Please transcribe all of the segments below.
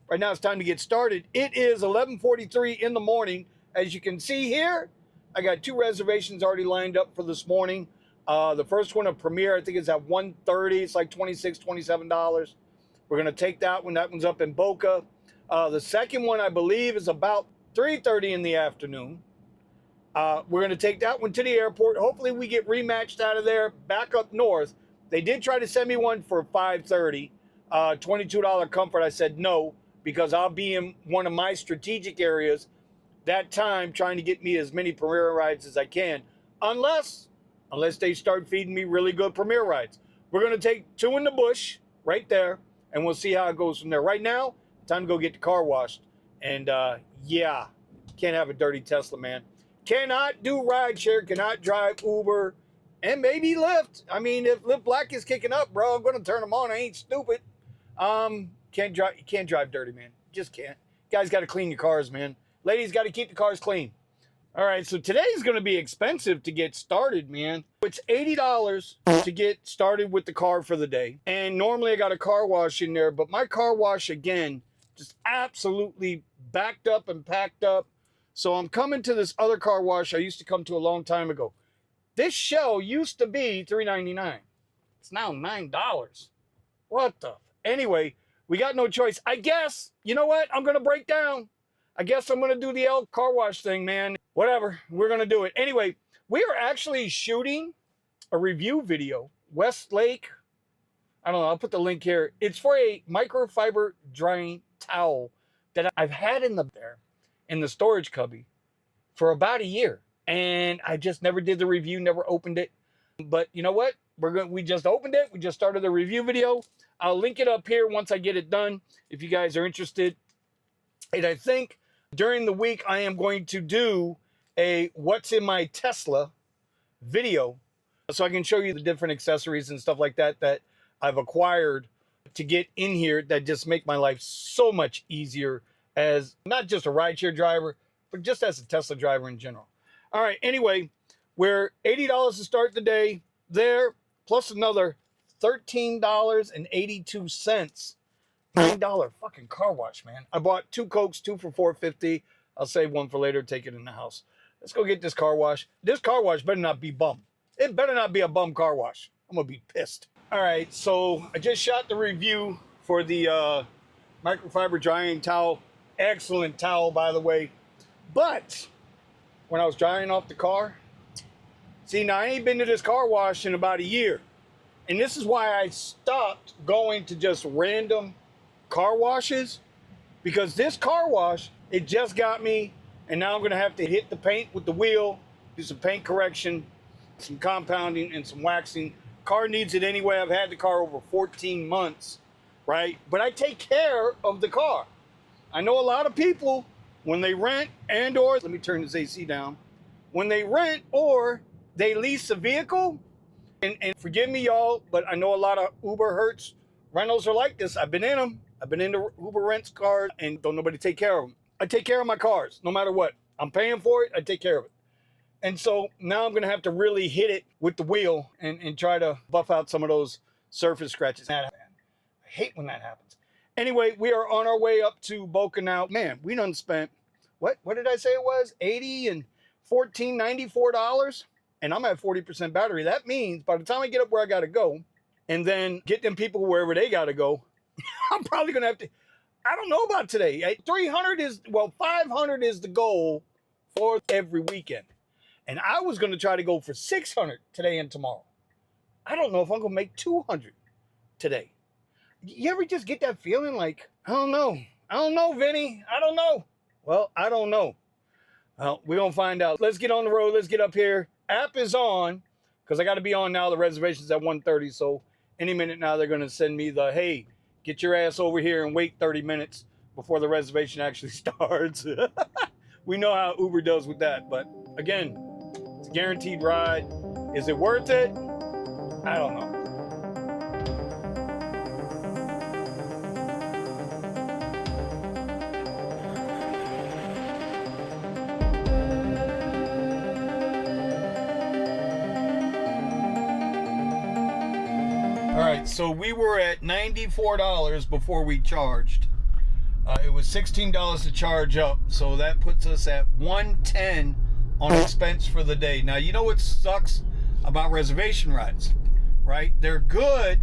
Right now it's time to get started. It is 11:43 in the morning. As you can see here, I got 2 reservations already lined up for this morning. The first one, a Premier, I think is at 1:30. It's like $26, $27. We're going to take that one. That one's up in Boca. The second one, I believe, is about 3:30 in the afternoon. We're going to take that one to the airport. Hopefully we get rematched out of there back up north. They did try to send me one for 5:30, $22 comfort. I said no, because I'll be in one of my strategic areas that time trying to get me as many Premier rides as I can, unless they start feeding me really good Premier rides. We're going to take 2 in the bush right there, and we'll see how it goes from there. Right now, time to go get the car washed. And yeah, can't have a dirty Tesla, man. Cannot do rideshare, cannot drive Uber, and maybe Lyft. I mean, if Lyft Black is kicking up, bro, I'm going to turn them on. I ain't stupid. Can't drive dirty, man. Just can't. Guys got to clean your cars, man. Ladies got to keep the cars clean. All right, so today's going to be expensive to get started, man. It's $80 to get started with the car for the day. And normally I got a car wash in there, but my car wash, again, just absolutely backed up and packed up. So I'm coming to this other car wash I used to come to a long time ago. This shell used to be $3.99. It's now $9. What the? Anyway, we got no choice. I guess, you know what? I'm going to break down. I guess I'm going to do the L car wash thing, man. Whatever. We're going to do it. Anyway, we are actually shooting a review video. Westlake. I don't know. I'll put the link here. It's for a microfiber drying towel that I've had in the storage cubby for about a year. And I just never did the review, never opened it. But you know what? We just opened it. We just started the review video. I'll link it up here once I get it done if you guys are interested. And I think during the week I am going to do a what's in my Tesla video so I can show you the different accessories and stuff like that that I've acquired to get in here that just make my life so much easier as not just a rideshare driver, but just as a Tesla driver in general. All right, anyway, we're $80 to start the day there, plus another $13.82. $9 fucking car wash, man. I bought 2 Cokes, 2 for $4.50. I'll save one for later, take it in the house. Let's go get this car wash. This car wash better not be bum. It better not be a bum car wash. I'm gonna be pissed. All right, so I just shot the review for the microfiber drying towel. Excellent towel, by the way. But when I was drying off the car, see, now I ain't been to this car wash in about a year. And this is why I stopped going to just random car washes, because this car wash, it just got me, and now I'm going to have to hit the paint with the wheel, do some paint correction, some compounding, and some waxing. Car needs it anyway. I've had the car over 14 months, right? But I take care of the car. I know a lot of people, when they rent and or, let me turn this AC down, when they rent or they lease a vehicle, and forgive me, y'all, but I know a lot of Uber Hertz rentals are like this. I've been in them. I've been into Uber rents cars, and don't nobody take care of them. I take care of my cars, no matter what. I'm paying for it. I take care of it. And so now I'm going to have to really hit it with the wheel and try to buff out some of those surface scratches. I hate when that happens. Anyway, we are on our way up to Boca now. Man, we done spent, what did I say it was? $80 and $14, $94? And I'm at 40% battery. That means by the time I get up where I got to go and then get them people wherever they got to go, I'm probably going to have to, I don't know about today. 500 is the goal for every weekend. And I was going to try to go for 600 today and tomorrow. I don't know if I'm going to make 200 today. You ever just get that feeling like, I don't know, Vinny. I don't know. Well, I don't know. Well, we're going to find out. Let's get on the road. Let's get up here. App is on, because I got to be on now. The reservation's at 1:30, so any minute now they're going to send me the, hey, get your ass over here and wait 30 minutes before the reservation actually starts. We know how Uber does with that, but again, it's a guaranteed ride. Is it worth it? I don't know. All right, so we were at $94 before we charged. was $16 to charge up, so that puts us at $110 on expense for the day. Now, you know what sucks about reservation rides, right? They're good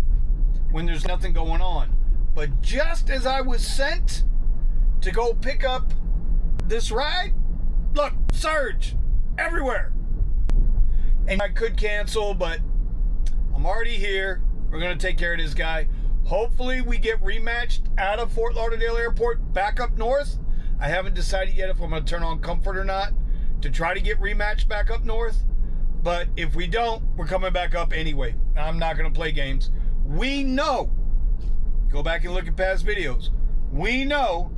when there's nothing going on. But just as I was sent to go pick up this ride, look, surge everywhere. And I could cancel, but I'm already here. We're going to take care of this guy. Hopefully we get rematched out of Fort Lauderdale Airport back up north. I haven't decided yet if I'm going to turn on Comfort or not to try to get rematched back up north. But if we don't, we're coming back up anyway. I'm not going to play games. We know, go back and look at past videos. We know,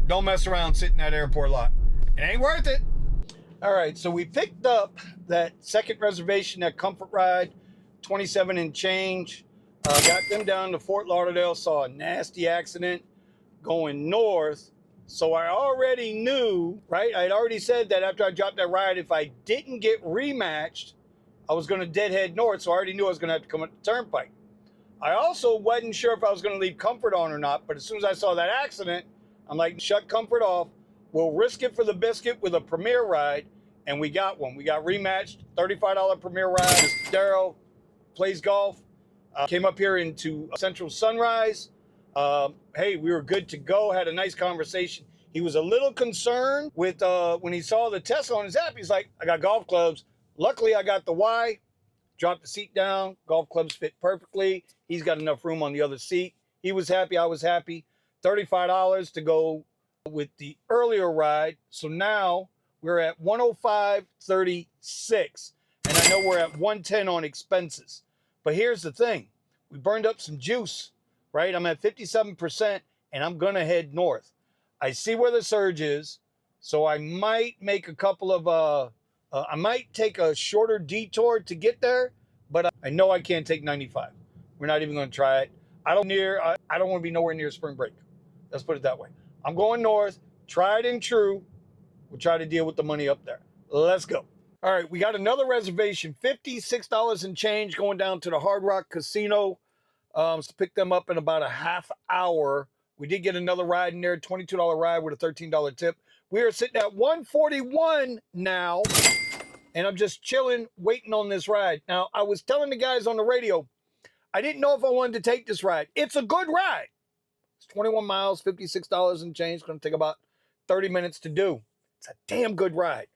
don't mess around sitting in that airport lot. It ain't worth it. All right, so we picked up that second reservation, that Comfort ride, 27 and change. Got them down to Fort Lauderdale, saw a nasty accident going north. So I already knew, right? I'd already said that after I dropped that ride, if I didn't get rematched, I was going to deadhead north. So I already knew I was going to have to come up the turnpike. I also wasn't sure if I was going to leave Comfort on or not. But as soon as I saw that accident, I'm like, shut Comfort off. We'll risk it for the biscuit with a Premier ride. And we got one. We got rematched, $35 Premier ride. Darryl plays golf. Came up here into Central Sunrise. Hey, we were good to go. Had a nice conversation. He was a little concerned with when he saw the Tesla on his app. He's like, I got golf clubs. Luckily, I got the Y. Dropped the seat down. Golf clubs fit perfectly. He's got enough room on the other seat. He was happy. I was happy. $35 to go with the earlier ride. So now we're at $105.36. And I know we're at $110 on expenses. But here's the thing. We burned up some juice, right? I'm at 57%, and I'm going to head north. I see where the surge is, so I might make a couple of, I might take a shorter detour to get there, but I know I can't take 95. We're not even going to try it. I don't want to be nowhere near spring break. Let's put it that way. I'm going north, tried and true. We'll try to deal with the money up there. Let's go. All right, we got another reservation, $56 and change, going down to the Hard Rock Casino to pick them up in about a half hour. We did get another ride in there, $22 ride with a $13 tip. We are sitting at $141 now, and I'm just chilling, waiting on this ride. Now, I was telling the guys on the radio, I didn't know if I wanted to take this ride. It's a good ride. It's 21 miles, $56 and change. It's going to take about 30 minutes to do. It's a damn good ride,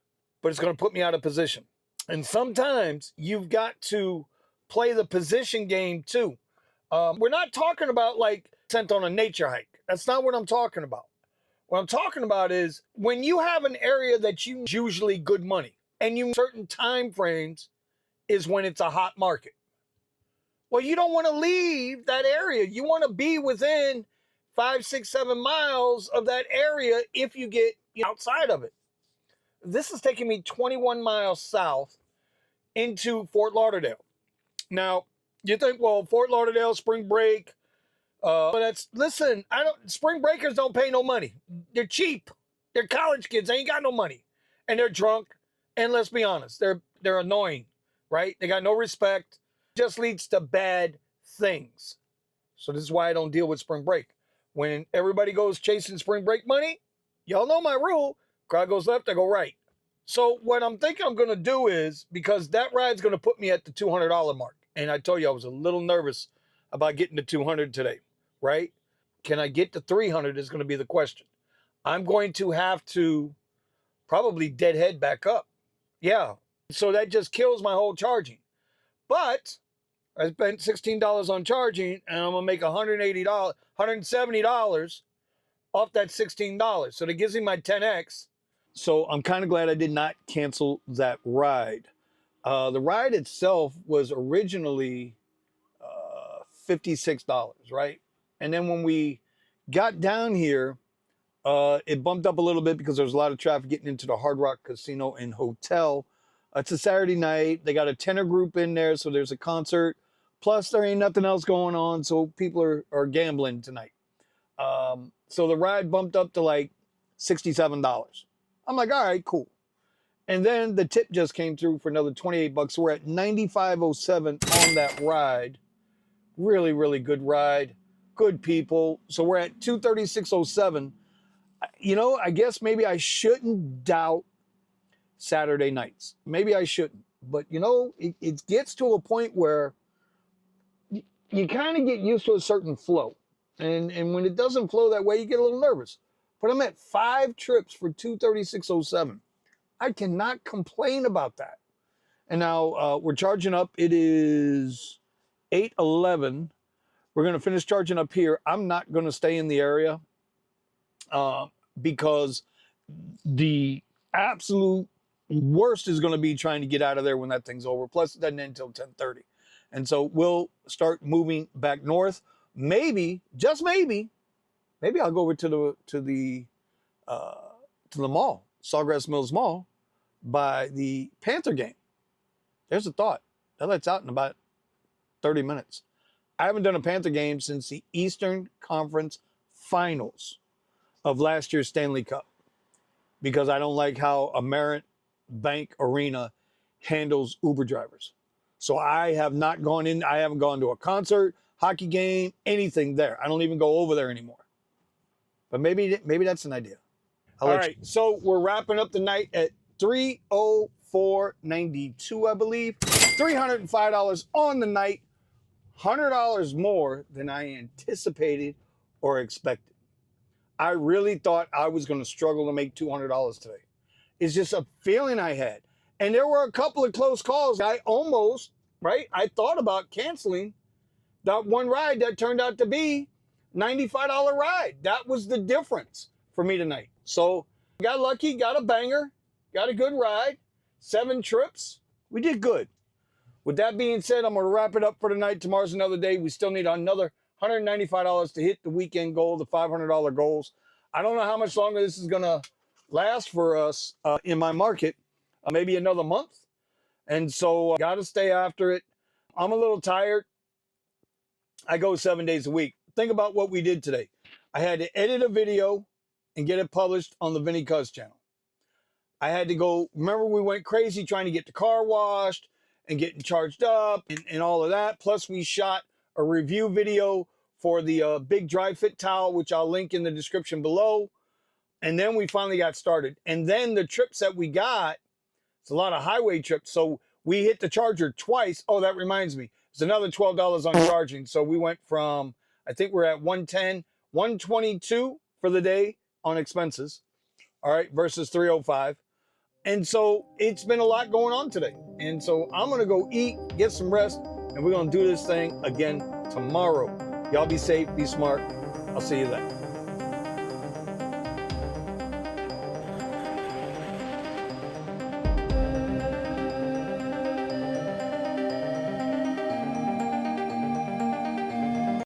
but it's going to put me out of position. And sometimes you've got to play the position game too. We're not talking about like sent on a nature hike. That's not what I'm talking about. What I'm talking about is when you have an area that you usually good money and you certain time frames is when it's a hot market. Well, you don't want to leave that area. You want to be within 5, 6, 7 miles of that area if you get outside of it. This is taking me 21 miles south into Fort Lauderdale. Now, you think, well, Fort Lauderdale, spring break, but spring breakers don't pay no money. They're cheap. They're college kids. They ain't got no money. And they're drunk. And let's be honest, they're annoying, right? They got no respect. Just leads to bad things. So this is why I don't deal with spring break. When everybody goes chasing spring break money, y'all know my rule. Crowd goes left, I go right. So what I'm thinking I'm going to do is, because that ride's going to put me at the $200 mark. And I told you I was a little nervous about getting to 200 today, right? Can I get to 300 is going to be the question. I'm going to have to probably deadhead back up. Yeah. So that just kills my whole charging. But I spent $16 on charging, and I'm going to make $180, $170 off that $16. So that gives me my 10X. So I'm kind of glad I did not cancel that ride. The ride itself was originally $56, right? And then when we got down here, it bumped up a little bit because there was a lot of traffic getting into the Hard Rock Casino and Hotel. It's a Saturday night. They got a tenor group in there, so there's a concert. Plus, there ain't nothing else going on, so people are gambling tonight. So the ride bumped up to like $67. I'm like, all right, cool. And then the tip just came through for another 28 bucks. So we're at 95.07 on that ride. Really, really good ride. Good people. So we're at 236.07. You know, I guess maybe I shouldn't doubt Saturday nights. Maybe I shouldn't. But, you know, it gets to a point where you kind of get used to a certain flow. And when it doesn't flow that way, you get a little nervous. But I'm at 5 trips for 236.07. I cannot complain about that. And now we're charging up. It is 8:11. We're going to finish charging up here. I'm not going to stay in the area because the absolute worst is going to be trying to get out of there when that thing's over. Plus, it doesn't end until 10:30. And so we'll start moving back north. Maybe, just maybe I'll go over to the mall, Sawgrass Mills Mall, by the Panther game. There's a thought. That lets out in about 30 minutes. I haven't done a Panther game since the Eastern Conference Finals of last year's Stanley Cup because I don't like how Amerit Bank Arena handles Uber drivers. So I have not gone in. I haven't gone to a concert, hockey game, anything there. I don't even go over there anymore. But maybe that's an idea. All right. So we're wrapping up the night at $304.92, I believe. $305 on the night. $100 more than I anticipated or expected. I really thought I was going to struggle to make $200 today. It's just a feeling I had. And there were a couple of close calls. I thought about canceling that one ride that turned out to be $95 ride. That was the difference for me tonight. So got lucky, got a banger, got a good ride, 7 trips. We did good. With that being said, I'm going to wrap it up for tonight. Tomorrow's another day. We still need another $195 to hit the weekend goal, the $500 goals. I don't know how much longer this is going to last for us in my market. Maybe another month. And so got to stay after it. I'm a little tired. I go 7 days a week. Think about what we did today. I had to edit a video and get it published on the Vinny Cuz channel. I had to go, remember we went crazy trying to get the car washed and getting charged up and all of that. Plus we shot a review video for the big dry fit towel, which I'll link in the description below. And then we finally got started. And then the trips that we got, it's a lot of highway trips. So we hit the charger twice. Oh, that reminds me. It's another $12 on charging. So we went from, I think we're at 110, 122 for the day on expenses. All right, versus 305. And so it's been a lot going on today. And so I'm going to go eat, get some rest, and we're going to do this thing again tomorrow. Y'all be safe, be smart. I'll see you then.